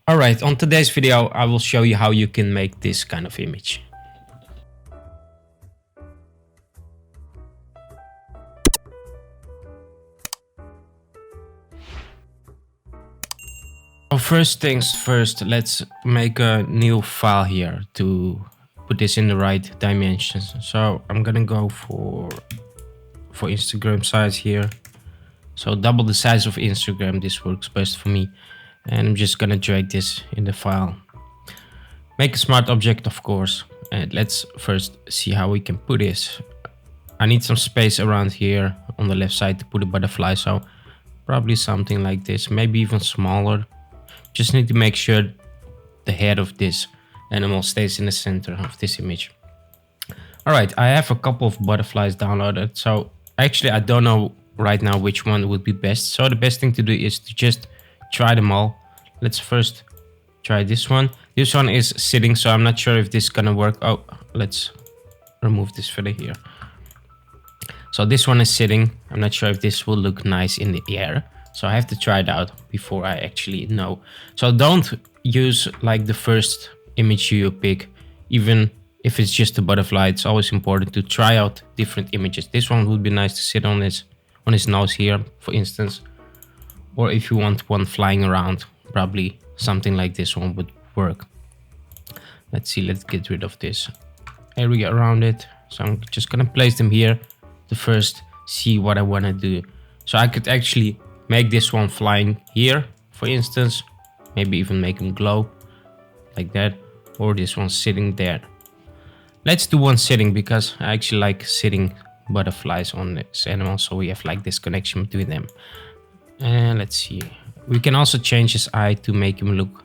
Alright, on today's video I will show you how you can make this kind of image. So first things first, let's make a new file here to put this in the right dimensions. So I'm gonna go for Instagram size here. So double the size of Instagram, this works best for me. And I'm just gonna drag this in the file. Make a smart object, of course. And let's first see how we can put this. I need some space around here on the left side to put a butterfly. So probably something like this, maybe even smaller. Just need to make sure the head of this animal stays in the center of this image. All right, I have a couple of butterflies downloaded. So actually I don't know right now which one would be best. So the best thing to do is to just try them all. Let's first try this one. This one is sitting, so I'm not sure if this is gonna work. Oh, let's remove this feather here. So this one is sitting. I'm not sure if this will look nice in the air. So I have to try it out before I actually know. So don't use like the first image you pick, even if it's just a butterfly. It's always important to try out different images. This one would be nice to sit on his nose here, for instance. Or if you want one flying around, probably something like this one would work. Let's see, let's get rid of this area around it. So I'm just gonna place them here to first see what I wanna do. So I could actually make this one flying here, for instance, maybe even make him glow like that, or this one sitting there. Let's do one sitting because I actually like sitting butterflies on this animal, so we have like this connection between them. And let's see, we can also change his eye to make him look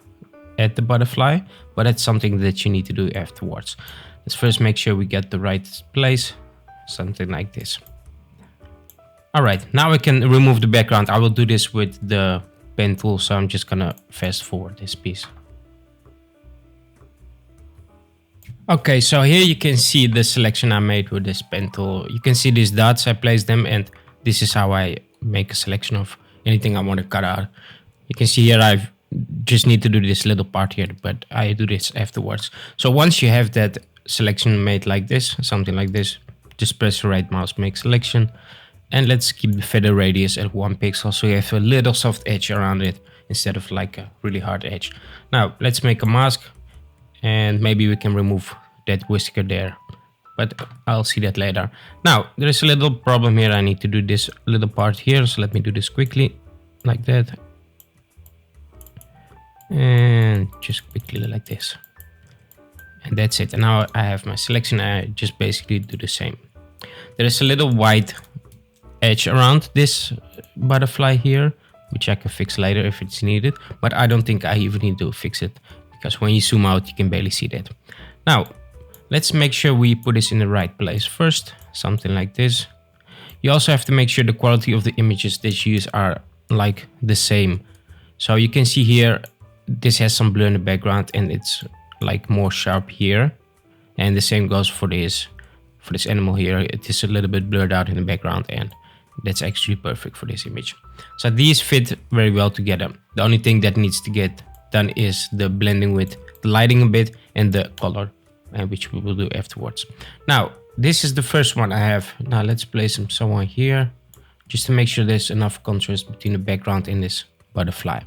at the butterfly, but that's something that you need to do afterwards. Let's first make sure we get the right place, something like this. All right, now we can remove the background. I will do this with the pen tool, so I'm just gonna fast forward this piece. Okay, so here you can see the selection I made with this pen tool. You can see these dots, I placed them, and this is how I make a selection of anything I want to cut out. You can see here I just need to do this little part here, but I do this afterwards. So once you have that selection made like this, something like this, just press the right mouse, make selection. And let's keep the feather radius at 1 pixel, so you have a little soft edge around it instead of like a really hard edge. Now let's make a mask, and maybe we can remove that whisker there, but I'll see that later. Now there is a little problem here. I need to do this little part here, so let me do this quickly like that, and just quickly like this, and that's it. And now I have my selection. I just basically do the same. There is a little white edge around this butterfly here, which I can fix later if it's needed, but I don't think I even need to fix it because when you zoom out you can barely see that. Now let's make sure we put this in the right place first, something like this. You also have to make sure the quality of the images that you use are like the same. So you can see here this has some blur in the background and it's like more sharp here, and the same goes for this animal here. It is a little bit blurred out in the background, and that's actually perfect for this image. So these fit very well together. The only thing that needs to get done is the blending with the lighting a bit and the color, which we will do afterwards. Now this is the first one I have. Now let's place him somewhere here just to make sure there's enough contrast between the background and this butterfly.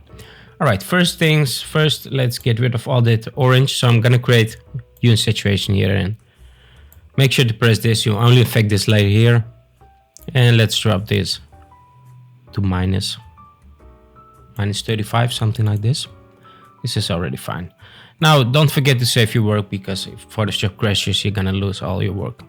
All right, first things first, let's get rid of all that orange. So I'm gonna create hue and saturation here, and make sure to press this. You only affect this layer here. And let's drop this to minus 35, something like this. This is already fine. Now don't forget to save your work, because if Photoshop crashes you're gonna lose all your work.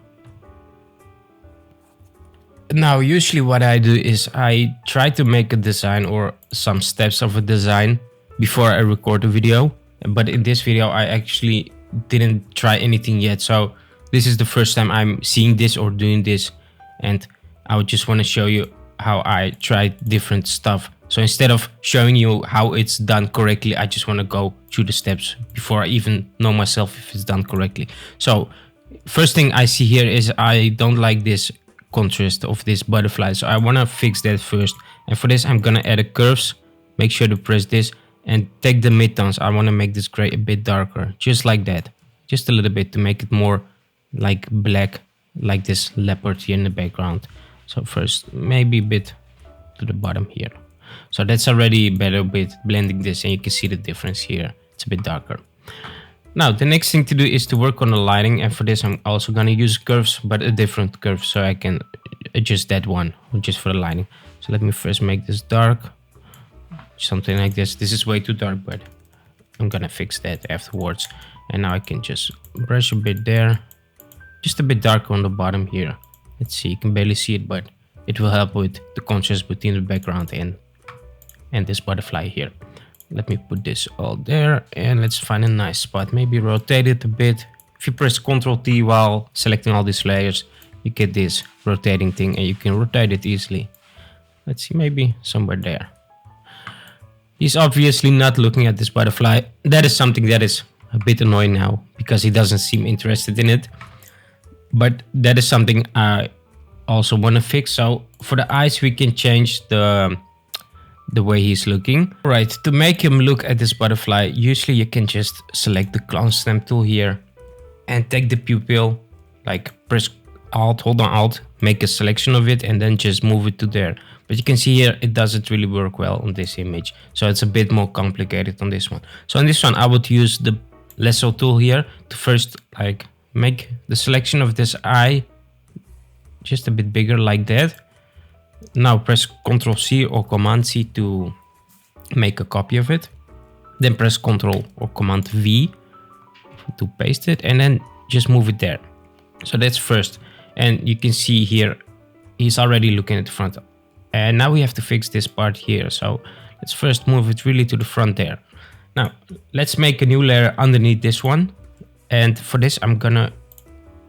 Now usually what I do is I try to make a design or some steps of a design before I record a video, but in this video I actually didn't try anything yet. So this is the first time I'm seeing this or doing this, and I would just want to show you how I tried different stuff. So instead of showing you how it's done correctly, I just want to go through the steps before I even know myself if it's done correctly. So first thing I see here is I don't like this contrast of this butterfly, so I want to fix that first. And for this I'm gonna add a curves. Make sure to press this, and take the midtones. I want to make this gray a bit darker, just like that, just a little bit, to make it more like black, like this leopard here in the background. So first maybe a bit to the bottom here. So that's already better with blending this, and you can see the difference here. It's a bit darker. Now the next thing to do is to work on the lighting, and for this I'm also going to use curves, but a different curve, so I can adjust that one just for the lighting. So let me first make this dark, something like this. This is way too dark, but I'm gonna fix that afterwards. And now I can just brush a bit there, just a bit darker on the bottom here. Let's see, you can barely see it, but it will help with the contrast between the background and this butterfly here. Let me put this all there, and let's find a nice spot. Maybe rotate it a bit. If you press Ctrl T while selecting all these layers, you get this rotating thing, and you can rotate it easily. Let's see, maybe somewhere there. He's obviously not looking at this butterfly. That is something that is a bit annoying now, because he doesn't seem interested in it. But that is something I also want to fix. So for the eyes, we can change the way he's looking. Right, to make him look at this butterfly, usually you can just select the clone stamp tool here and take the pupil, like press Alt, hold on Alt, make a selection of it, and then just move it to there. But you can see here, it doesn't really work well on this image. So it's a bit more complicated on this one. So on this one, I would use the lasso tool here to first like make the selection of this eye just a bit bigger like that. Now press Ctrl C or Command C to make a copy of it. Then press Ctrl or Command V to paste it, and then just move it there. So that's first. And you can see here, he's already looking at the front. And now we have to fix this part here. So let's first move it really to the front there. Now let's make a new layer underneath this one. And for this, I'm gonna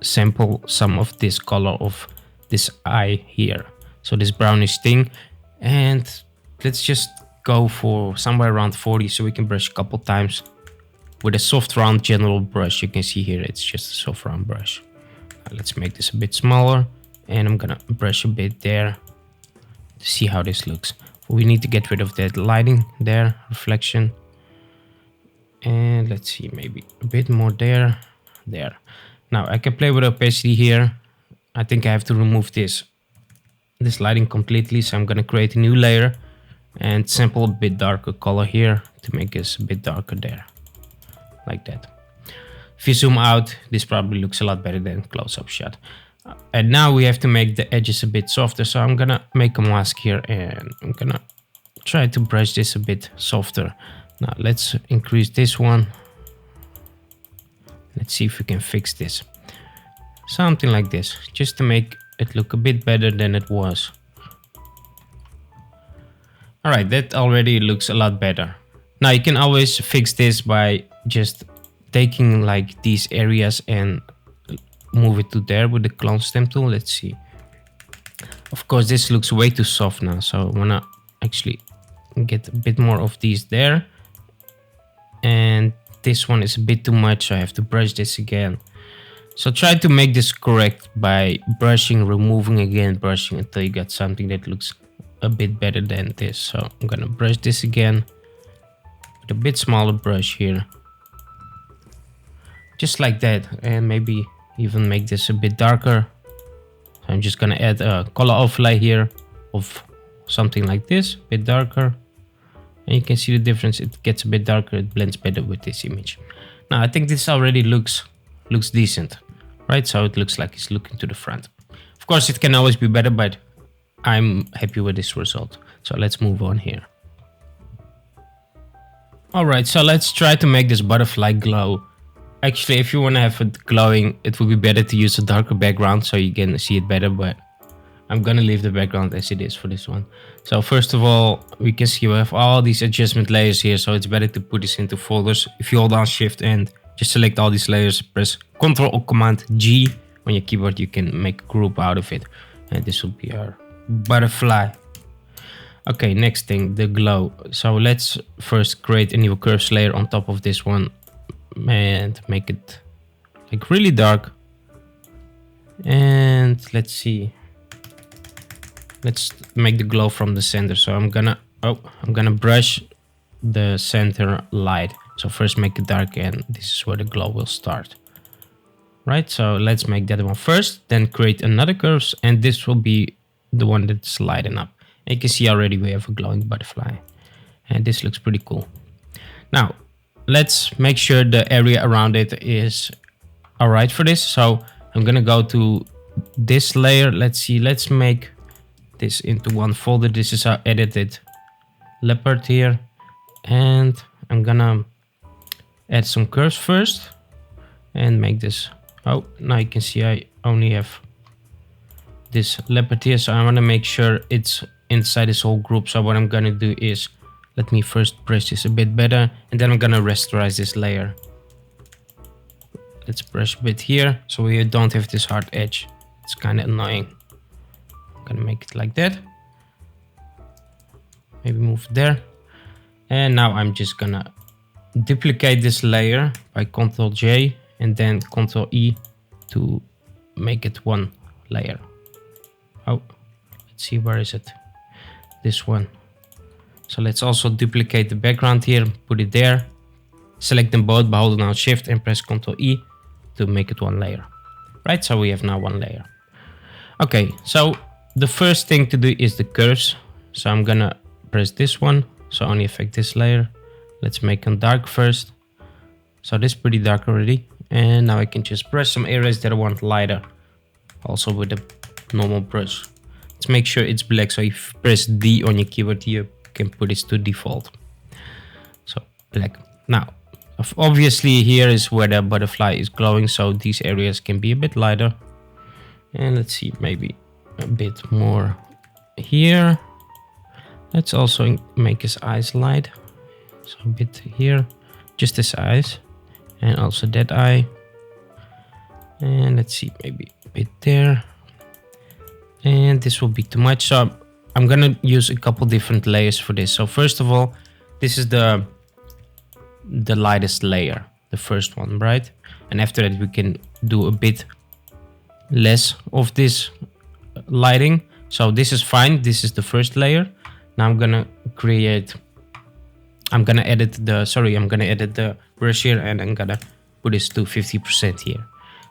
sample some of this color of this eye here. So this brownish thing. And let's just go for somewhere around 40, so we can brush a couple times with a soft round general brush. You can see here, it's just a soft round brush. Let's make this a bit smaller, and I'm gonna brush a bit there to see how this looks. We need to get rid of that lighting there, reflection. And let's see, maybe a bit more there. Now I can play with opacity here. I think I have to remove this lighting completely, so I'm gonna create a new layer and sample a bit darker color here to make this a bit darker there, like that. If you zoom out, this probably looks a lot better than close-up shot. And now we have to make the edges a bit softer, so I'm gonna make a mask here, and I'm gonna try to brush this a bit softer. Now let's increase this one. Let's see if we can fix this. Something like this, just to make it look a bit better than it was. Alright, that already looks a lot better. Now you can always fix this by just taking like these areas and move it to there with the clone stamp tool. Let's see. Of course, this looks way too soft now, so I wanna actually get a bit more of these there. And this one is a bit too much, so I have to brush this again. So try to make this correct by brushing, removing again, brushing until you get something that looks a bit better than this. So I'm gonna brush this again with a bit smaller brush here. Just like that, and maybe even make this a bit darker. So I'm just gonna add a color overlay here of something like this, a bit darker. And you can see the difference, it gets a bit darker, it blends better with this image. Now I think this already looks decent, right? So it looks like it's looking to the front. Of course it can always be better, but I'm happy with this result. So let's move on here. Alright, so let's try to make this butterfly glow. Actually, if you want to have it glowing, it would be better to use a darker background so you can see it better, but I'm gonna leave the background as it is for this one. So first of all, we can see we have all these adjustment layers here, so it's better to put this into folders. If you hold down Shift and just select all these layers, press Ctrl or Command G on your keyboard, you can make a group out of it. And this will be our butterfly. Okay, next thing, the glow. So let's first create a new curves layer on top of this one and make it like really dark. And let's see. Let's make the glow from the center. So I'm gonna brush the center light. So first make it dark, and this is where the glow will start. Right, so let's make that one first, then create another curves, and this will be the one that's lighting up. And you can see already we have a glowing butterfly, and this looks pretty cool. Now, let's make sure the area around it is all right for this. So I'm gonna go to this layer. Let's see, let's make this into one folder. This is our edited leopard here, and I'm gonna add some curves first and make this. Oh, now you can see I only have this leopard here, so I want to make sure it's inside this whole group. So what I'm gonna do is, let me first brush this a bit better, and then I'm gonna rasterize this layer. Let's brush a bit here so we don't have this hard edge. It's kind of annoying. I'm gonna make it like that. Maybe move there. And now I'm just gonna duplicate this layer by Ctrl J and then Ctrl E to make it one layer. Oh, let's see, where is it? This one. So let's also duplicate the background here, put it there. Select them both by holding down Shift and press Ctrl E to make it one layer. Right, so we have now one layer. Okay, so the first thing to do is the curves. So I'm gonna press this one, so only affect this layer. Let's make them dark first. So this is pretty dark already. And now I can just brush some areas that I want lighter, also with the normal brush. Let's make sure it's black, so if you press D on your keyboard, you can put this to default. So black. Now, obviously here is where the butterfly is glowing, so these areas can be a bit lighter. And let's see, maybe a bit more here. Let's also make his eyes light. So a bit here, just his eyes. And also that eye. And let's see, maybe a bit there. And this will be too much, so I'm gonna use a couple different layers for this. So first of all, this is the lightest layer, the first one, right? And after that we can do a bit less of this lighting. So this is fine, this is the first layer. Now I'm gonna edit the brush here, and I'm gonna put this to 50% here.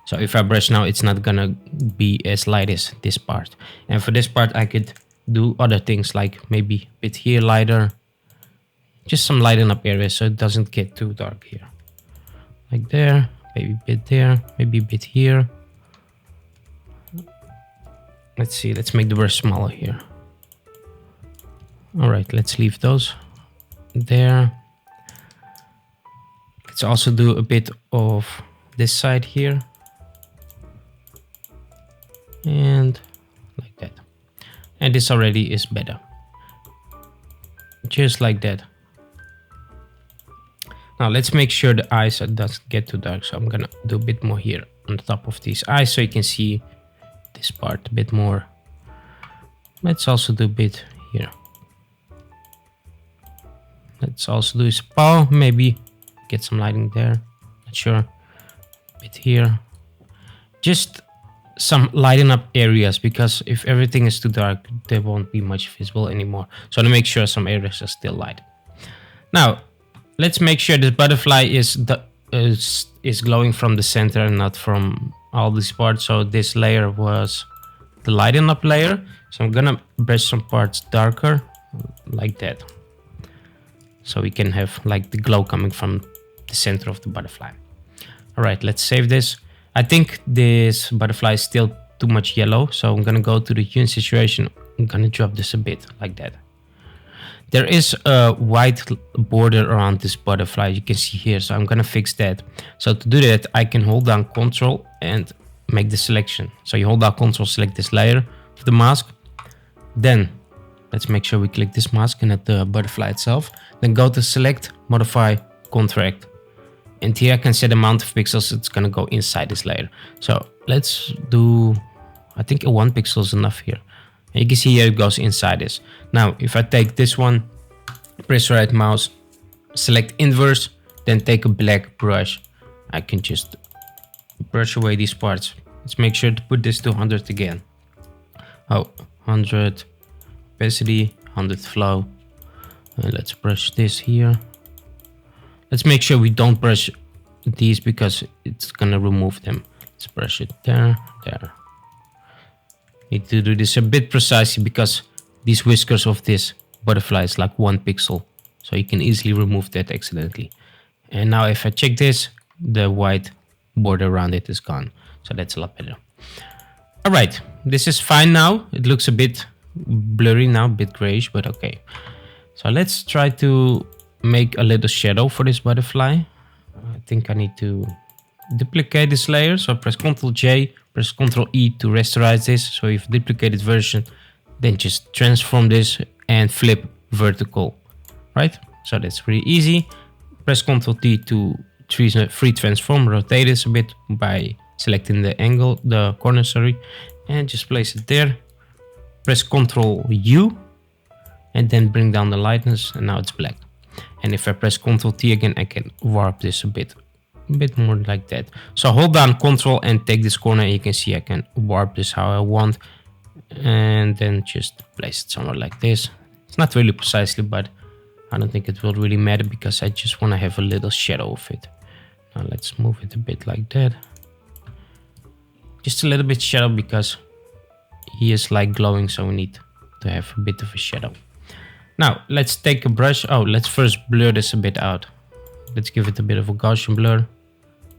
So if I brush now, it's not gonna be as light as this part. And for this part, I could do other things, like maybe a bit here lighter, just some lighten up areas so it doesn't get too dark here. Like there, maybe a bit there, maybe a bit here. Let's see, let's make the brush smaller here. All right, let's leave those there. Let's also do a bit of this side here. And like that. And this already is better. Just like that. Now let's make sure the eyes doesn't get too dark. So I'm gonna do a bit more here on the top of these eyes so you can see this part a bit more. Let's also do a bit here. Let's also do his paw, maybe get some lighting there, not sure. A bit here. Just some lighten up areas, because if everything is too dark, there won't be much visible anymore. So to make sure some areas are still light. Now, let's make sure this butterfly is glowing from the center and not from all these parts. So this layer was the lighten up layer. So I'm gonna brush some parts darker, like that. So we can have like the glow coming from the center of the butterfly. All right, let's save this. I think this butterfly is still too much yellow, so I'm gonna go to the hue saturation. I'm gonna drop this a bit like that. There is a white border around this butterfly, you can see here, so I'm gonna fix that. So to do that, I can hold down Ctrl and make the selection. So you hold down Ctrl, select this layer of the mask. Then let's make sure we click this mask and not the butterfly itself. Then go to select, modify, contract. And here I can set the amount of pixels it's gonna go inside this layer. So let's do, I think a 1 pixel is enough here. And you can see here it goes inside this. Now, if I take this one, press right mouse, select inverse, then take a black brush. I can just brush away these parts. Let's make sure to put this to 100 again. Oh, 100 opacity, 100 flow. And let's brush this here. Let's make sure we don't brush these because it's gonna remove them. Let's brush it there, there. Need to do this a bit precisely because these whiskers of this butterfly is like 1 pixel. So you can easily remove that accidentally. And now if I check this, the white border around it is gone. So that's a lot better. All right, this is fine now. It looks a bit blurry now, a bit grayish, but okay. So let's try to make a little shadow for this butterfly. I think I need to duplicate this layer. So press Ctrl J, press Ctrl E to rasterize this. So if duplicated version, then just transform this and flip vertical, right? So that's pretty easy. Press Ctrl T to free transform, rotate this a bit by selecting the angle, the corner, sorry, and just place it there. Press Ctrl U and then bring down the lightness, and now it's black. And if I press Ctrl T again, I can warp this a bit more like that. So hold down Ctrl and take this corner, and you can see I can warp this how I want, and then just place it somewhere like this. It's not really precisely, but I don't think it will really matter because I just want to have a little shadow of it. Now let's move it a bit like that. Just a little bit shadow because he is like glowing, so we need to have a bit of a shadow. Now let's take a brush. Oh, let's first blur this a bit out. Let's give it a bit of a Gaussian blur.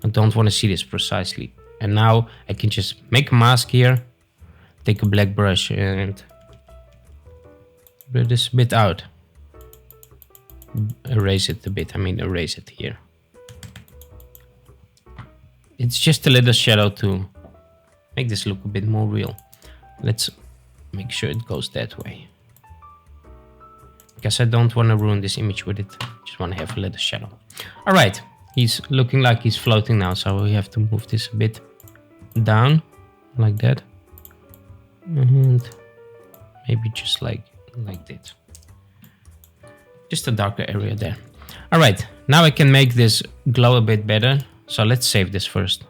I don't want to see this precisely. And now I can just make a mask here. Take a black brush and blur this a bit out. Erase it a bit. I mean, erase it here. It's just a little shadow to make this look a bit more real. Let's make sure it goes that way, because I don't want to ruin this image with it. Just want to have a little shadow. All right, he's looking like he's floating now, so we have to move this a bit down like that, and maybe just like this. Just a darker area there. All right, now I can make this glow a bit better. So let's save this first.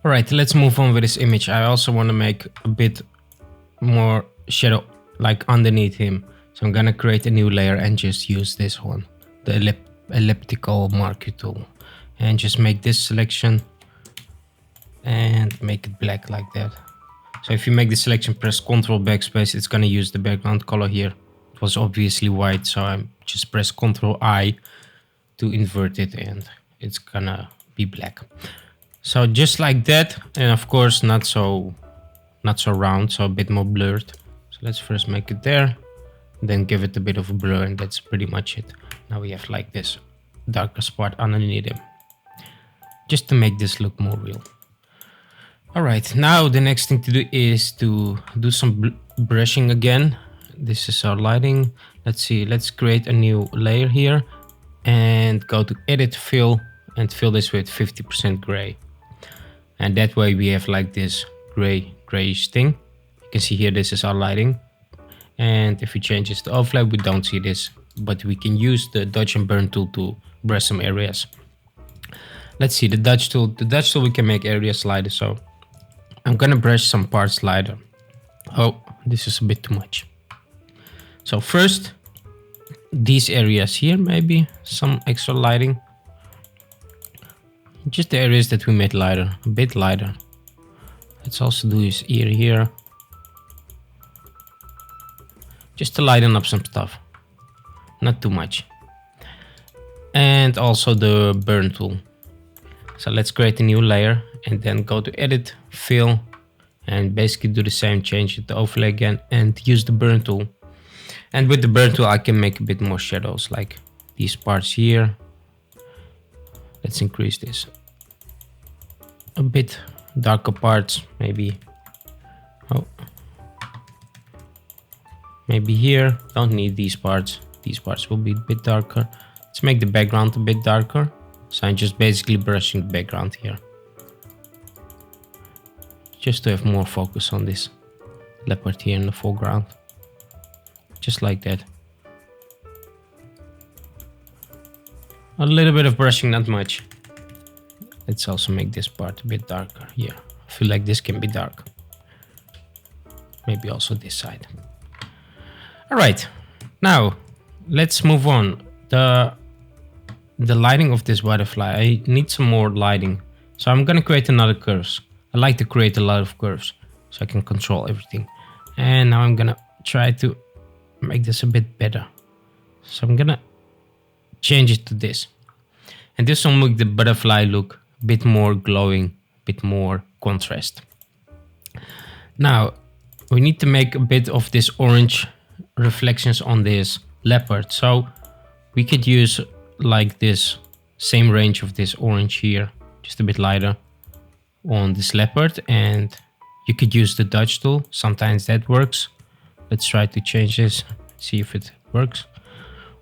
All right, let's move on with this image. I also want to make a bit more shadow like underneath him. So I'm gonna create a new layer and just use this one, the elliptical marquee tool, and just make this selection and make it black like that. So if you make the selection, press Ctrl backspace, it's gonna use the background color here. It was obviously white, so I just press Ctrl I to invert it, and it's gonna be black. So just like that, and of course not so round, so a bit more blurred. So let's first make it there, then give it a bit of a blur, and that's pretty much it. Now we have like this darker spot underneath him, just to make this look more real. All right, now the next thing to do is to do some brushing again. This is our lighting. Let's see, let's create a new layer here and go to edit, fill, and fill this with 50% gray. And that way we have like this grayish thing. You can see here, this is our lighting. And if we change this to overlay, we don't see this, but we can use the dodge and burn tool to brush some areas. Let's see, the dodge tool we can make areas lighter. So I'm gonna brush some parts lighter. Oh, this is a bit too much. So first, these areas here, maybe some extra lighting. Just the areas that we made lighter, a bit lighter. Let's also do his ear here. Just to lighten up some stuff. Not too much. And also the burn tool. So let's create a new layer and then go to edit, fill, and basically do the same, change it to overlay again and use the burn tool. And with the burn tool, I can make a bit more shadows, like these parts here. Let's increase this. A bit darker parts, maybe. Oh. Maybe here, don't need these parts. These parts will be a bit darker. Let's make the background a bit darker. So I'm just basically brushing the background here. Just to have more focus on this leopard here in the foreground. Just like that. A little bit of brushing, not much. Let's also make this part a bit darker here. I feel like this can be dark. Maybe also this side. All right, now let's move on. The lighting of this butterfly, I need some more lighting. So I'm gonna create another curves. I like to create a lot of curves so I can control everything. And now I'm gonna try to make this a bit better. So I'm gonna change it to this. And this will make the butterfly look a bit more glowing, a bit more contrast. Now we need to make a bit of this orange reflections on this leopard. So we could use like this same range of this orange here, just a bit lighter on this leopard, and you could use the Dodge tool. Sometimes that works. Let's try to change this, see if it works.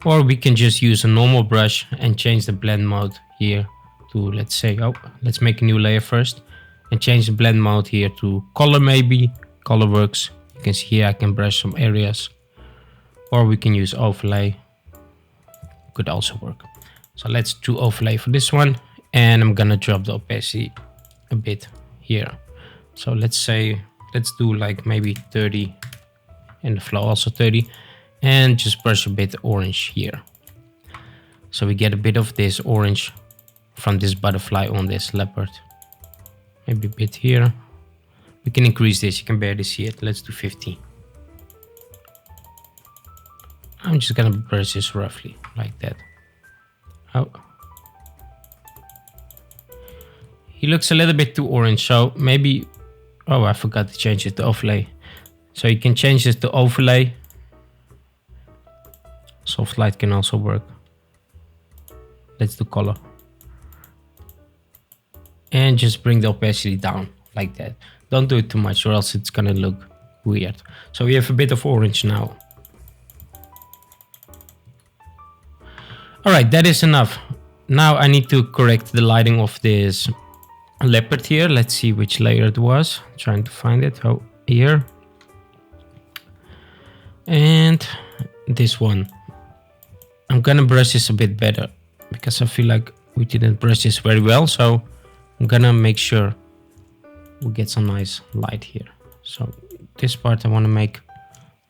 Or we can just use a normal brush and change the blend mode here to, let's say, let's make a new layer first and change the blend mode here to color. Maybe color works. You can see here I can brush some areas, or we can use overlay, could also work. So let's do overlay for this one, and I'm gonna drop the opacity a bit here. So let's do like maybe 30, and the flow also 30, and just brush a bit orange here. So we get a bit of this orange from this butterfly on this leopard. Maybe a bit here. We can increase this, you can barely see it. Let's do 50. I'm just gonna brush this roughly like that. Oh, he looks a little bit too orange, so maybe, oh, I forgot to change it to overlay. So you can change this to overlay. Soft light can also work. Let's do color. And just bring the opacity down like that. Don't do it too much or else it's gonna look weird. So we have a bit of orange now. All right, that is enough. Now I need to correct the lighting of this leopard here. Let's see which layer it was. I'm trying to find it. Oh, here. And this one. I'm gonna brush this a bit better because I feel like we didn't brush this very well. So I'm gonna make sure we get some nice light here. So this part I want to make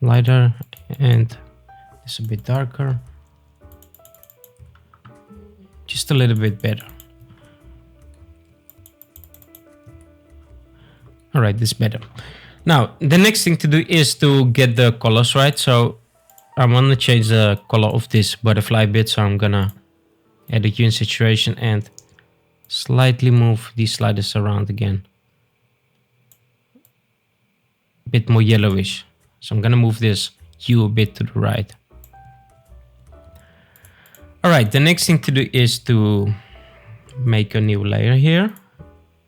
lighter and this a bit darker. Just a little bit better. All right, this is better. Now, the next thing to do is to get the colors right. So I want to change the color of this butterfly bit. So I'm gonna add a hue and saturation and slightly move these sliders around again. A bit more yellowish. So I'm gonna move this hue a bit to the right. All right, the next thing to do is to make a new layer here.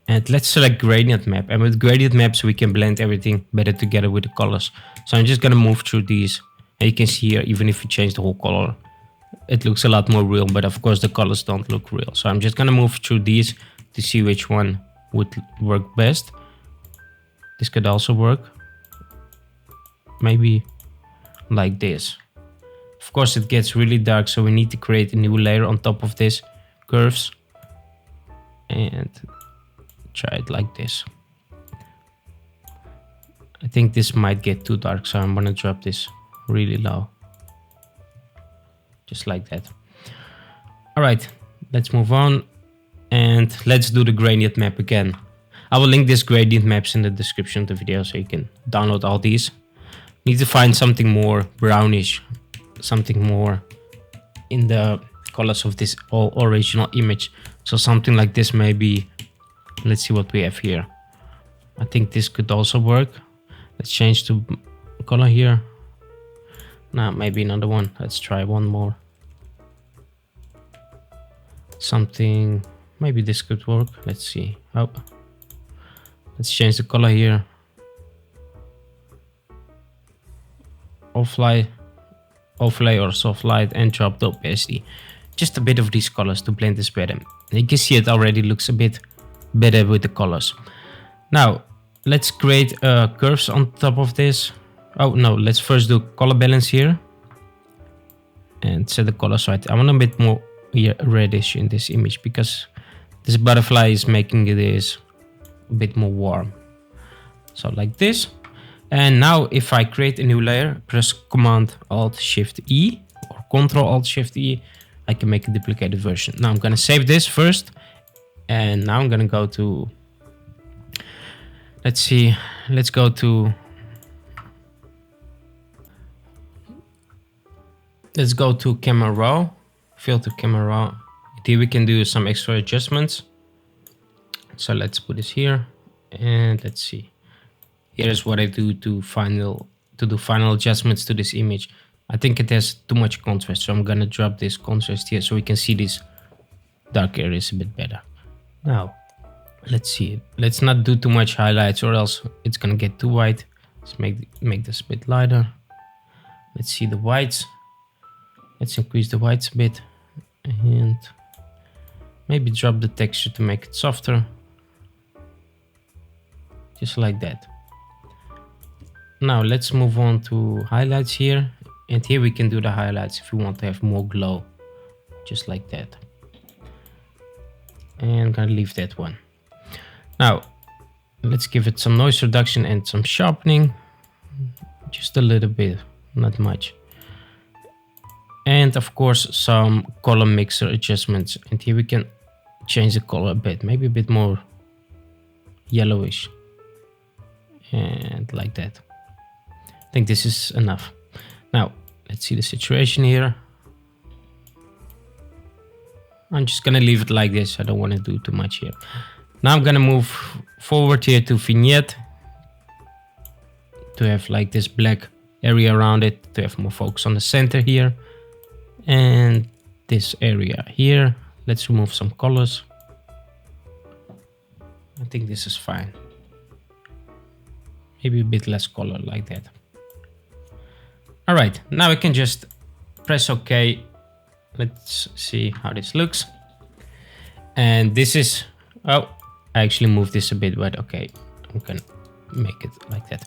And let's select gradient map. And with gradient maps, we can blend everything better together with the colors. So I'm just gonna move through these. And you can see here, even if you change the whole color, it looks a lot more real, but of course the colors don't look real. So I'm just gonna move through these to see which one would work best. This could also work. Maybe like this. Of course it gets really dark, so we need to create a new layer on top of this curves. And try it like this. I think this might get too dark, so I'm gonna drop this really low. Just like that. All right, let's move on and let's do the gradient map again. I will link this gradient maps in the description of the video so you can download all these. Need to find something more brownish, something more in the colors of this original image. So something like this maybe. Let's see what we have here. I think this could also work. Let's change to color here. Now maybe another one. Let's try one more. Something, maybe this could work. Let's see. Oh, let's change the color here. Overlay or soft light and drop the opacity. Just a bit of these colors to blend this better. You can see it already looks a bit better with the colors. Now let's create curves on top of this. Oh no, let's first do color balance here and set the colors right. I want a bit more reddish in this image because this butterfly is making this a bit more warm. So like this. And now if I create a new layer, press Command Alt Shift E or Control Alt Shift E, I can make a duplicated version. Now I'm gonna save this first, and now I'm gonna go to, let's see, let's go to, camera raw, filter camera raw. Here we can do some extra adjustments. So let's put this here, and let's see. Here's what I do to do final adjustments to this image. I think it has too much contrast, so I'm gonna drop this contrast here so we can see these dark areas a bit better. Now, let's see. Let's not do too much highlights or else it's gonna get too white. Let's make this a bit lighter. Let's see the whites. Let's increase the whites a bit and maybe drop the texture to make it softer. Just like that. Now let's move on to highlights here. And here we can do the highlights if we want to have more glow. Just like that. And I'm gonna leave that one. Now, let's give it some noise reduction and some sharpening. Just a little bit, not much. And of course, some color mixer adjustments. And here we can change the color a bit, maybe a bit more yellowish. And like that. I think this is enough. Now, let's see the situation here. I'm just gonna leave it like this. I don't want to do too much here. Now I'm gonna move forward here to vignette to have like this black area around it, to have more focus on the center here. And this area here, let's remove some colors. I think this is fine. Maybe a bit less color like that. All right, now I can just press OK. Let's see how this looks. And this is, oh, I actually moved this a bit, but okay, I'm gonna make it like that.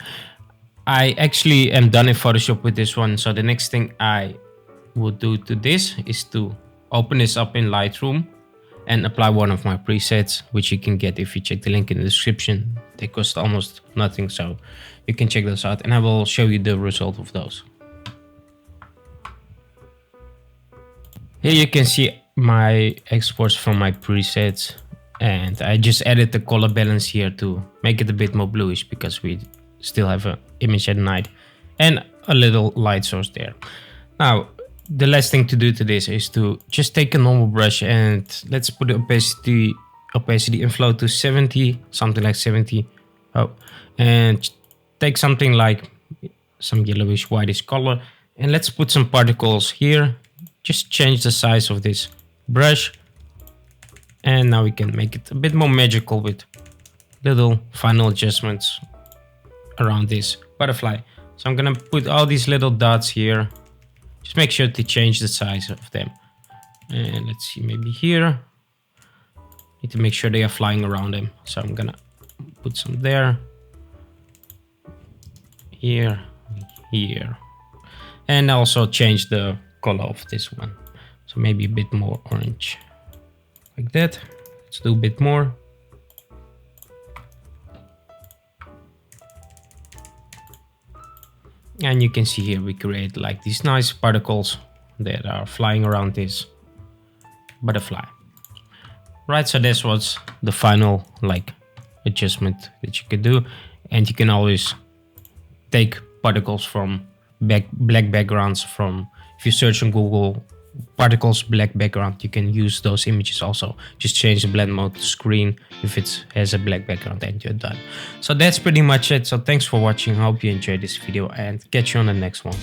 I actually am done in Photoshop with this one. So the next thing I would do to this is to open this up in Lightroom and apply one of my presets, which you can get if you check the link in the description. They cost almost nothing, so you can check those out, and I will show you the result of those. Here you can see my exports from my presets, and I just added the color balance here to make it a bit more bluish because we still have an image at night and a little light source there. Now, the last thing to do to this is to just take a normal brush and let's put the opacity and flow to 70, something like 70. Oh, and take something like some yellowish whitish color, and let's put some particles here. Just change the size of this brush, and now we can make it a bit more magical with little final adjustments around this butterfly. So I'm gonna put all these little dots here. Just make sure to change the size of them. And let's see, maybe here. Need to make sure they are flying around them. So I'm gonna put some there. Here, here. And also change the color of this one. So maybe a bit more orange. Like that. Let's do a bit more. And you can see here we create like these nice particles that are flying around this butterfly. Right, so this was the final like adjustment that you could do. And you can always take particles from black backgrounds from, if you search on Google, particles black background, you can use those images also. Just change the blend mode to screen if it has a black background and you're done. So that's pretty much it. So thanks for watching. I hope you enjoyed this video and catch you on the next one.